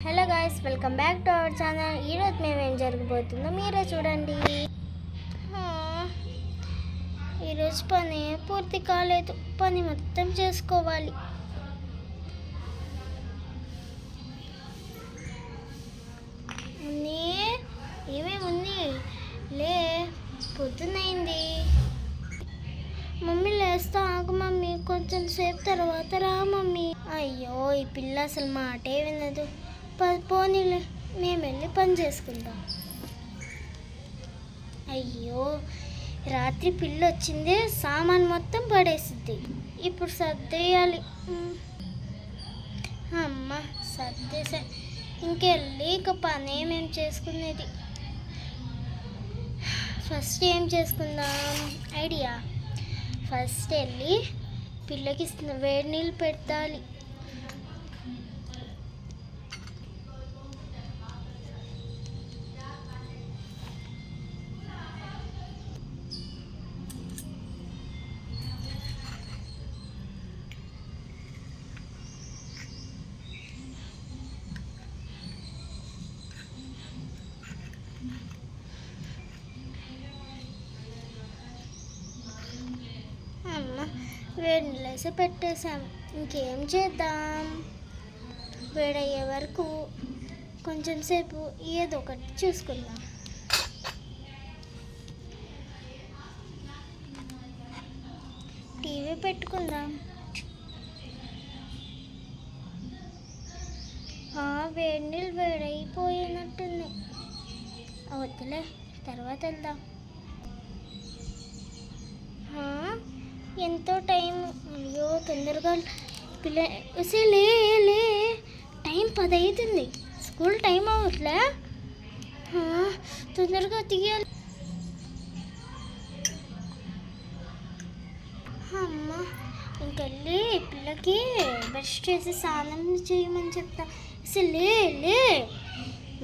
Hello guys, welcome back to our channel. ఈరోజు మేము ఏం జరగబోతుందో మీరే చూడండి. ఈరోజు పని పూర్తి కాలేదు, పని మొత్తం చేసుకోవాలి. ఏమేముంది లే, పొద్దున్నైంది. మమ్మీ లేస్తా, ఆగు మమ్మీ, కొంచెం సేపు తర్వాత రా మమ్మీ. అయ్యో, ఈ పిల్ల అసలు మాటే వినదు. పోనీలే, మేము వెళ్ళి పని చేసుకుందాం. అయ్యో, రాత్రి పిల్ల వచ్చింది, సామాన్ మొత్తం పడేసిద్ది. ఇప్పుడు సర్దేయాలి. అమ్మ, సర్దేసా. ఇంకెళ్ళి ఇక పని మేము చేసుకునేది. ఫస్ట్ ఏం చేసుకుందాం ఐడియా. ఫస్ట్ వెళ్ళి పిల్లకి వేడి నీళ్ళు పెట్టాలి. వేడి నీళ్ళు వేసి పెట్టేసాం. ఇంకేం చేద్దాం, వేడయ్యే వరకు కొంచెం సేపు ఏదో ఒకటి చూసుకుందాం. టీవీ పెట్టుకుందాం. వేడి నీళ్ళు వేడైపోయినట్టుంది. వద్దులే, తర్వాత వెళ్దాం. ఎంతో టైం. అయ్యో, తొందరగా పిల్ల లే, టైం 10 అవుతుంది. స్కూల్ టైం అవ్వట్లే, తొందరగా తీయాలి. అమ్మ, ఇంకెళ్ళి పిల్లకి బ్రష్ చేసి స్నానం చేయమని చెప్తా. అసలు లే.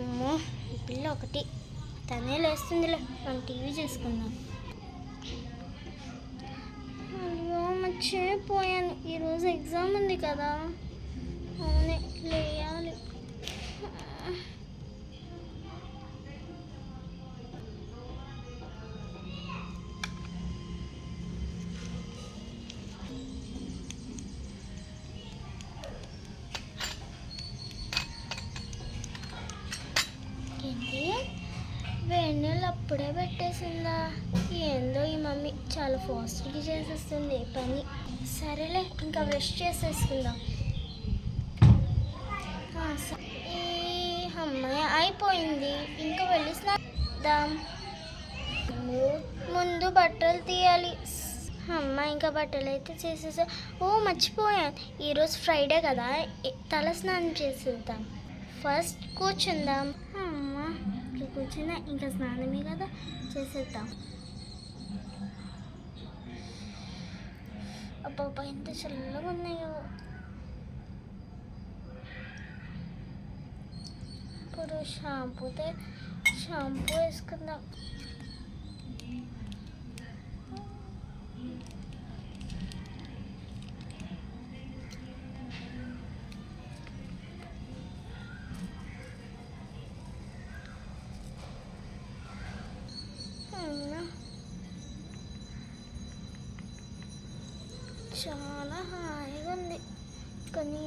అమ్మో, ఈ పిల్ల ఒకటి తనే లేస్తుందిలే, మనం టీవీ చూసుకుందాం. మర్చిపోయాను, ఈరోజు ఎగ్జామ్ ఉంది కదా. అవునే, లేయాలి. ఏంటి, వేడి నీళ్ళు అప్పుడే పెట్టేసిందా? ఏందో ఈ మమ్మీ చాలా ఫాస్ట్గా చేసేస్తుంది పని. సరేలే, ఇంకా బ్రష్ చేసేసుకుందాం. అమ్మాయి అయిపోయింది, ఇంకా వెళ్ళి స్నానం. ముందు బట్టలు తీయాలి. అమ్మ, ఇంకా బట్టలు అయితే చేసేసా. మర్చిపోయాను, ఈరోజు ఫ్రైడే కదా, తల స్నానం చేసేద్దాం. ఫస్ట్ కూర్చుందాం. అమ్మ, కూర్చున్నా, ఇంకా స్నానమే కదా, చేసేద్దాం. అబ్బా, ఎంత చల్లగా ఉన్నాయో. ఇప్పుడు షాంపూ వేసుకుందాం. చాలా హాయిగా ఉంది, కానీ